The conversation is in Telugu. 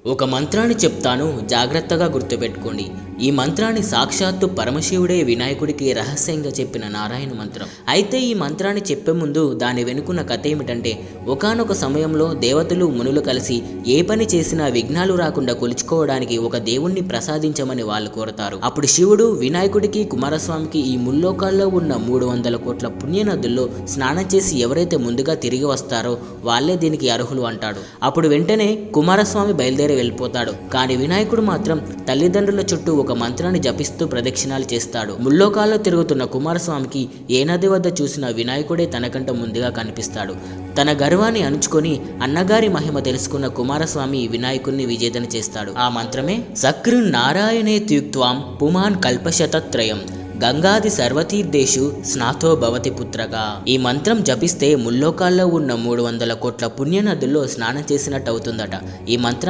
ఒక మంత్రాన్ని చెప్తాను, జాగ్రత్తగా గుర్తుపెట్టుకోండి. ఈ మంత్రాన్ని సాక్షాత్తు పరమశివుడే వినాయకుడికి రహస్యంగా చెప్పిన నారాయణ మంత్రం. అయితే ఈ మంత్రాన్ని చెప్పే ముందు దాని వెనుకున్న కథ ఏమిటంటే, ఒకానొక సమయంలో దేవతలు మునులు కలిసి ఏ పని చేసినా విఘ్నాలు రాకుండా కొలుచుకోవడానికి ఒక దేవుణ్ణి ప్రసాదించమని వాళ్ళు కోరతారు. అప్పుడు శివుడు వినాయకుడికి కుమారస్వామికి ఈ ముల్లోకాల్లో ఉన్న 300 కోట్ల పుణ్యనదుల్లో స్నానం చేసి ఎవరైతే ముందుగా తిరిగి వస్తారో వాళ్ళే దీనికి అర్హులు అంటాడు. అప్పుడు వెంటనే కుమారస్వామి బయలుదేరి వెళ్ళిపోతాడు. కానీ వినాయకుడు మాత్రం తల్లిదండ్రుల చుట్టూ ఒక మంత్రాన్ని జపిస్తూ ప్రదక్షిణాలు చేస్తాడు. ముల్లోకాల్లో తిరుగుతున్న కుమారస్వామికి ఏ నది వద్ద చూసిన వినాయకుడే తనకంట ముందుగా కనిపిస్తాడు. తన గర్వాన్ని అణుచుకొని అన్నగారి మహిమ తెలుసుకున్న కుమారస్వామి వినాయకుడిని విజేతన చేస్తాడు. ఆ మంత్రమే సకృన్ నారాయణే త్యుక్త్వాం పుమాన్ కల్పశతత్రయం గంగాది సర్వతీర్థేషు స్నాతో భవతి పుత్రగా. ఈ మంత్రం జపిస్తే ముల్లోకాల్లో ఉన్న 300 కోట్ల పుణ్యనదుల్లో స్నానం చేసినట్టు అవుతుందట. ఈ మంత్రాన్ని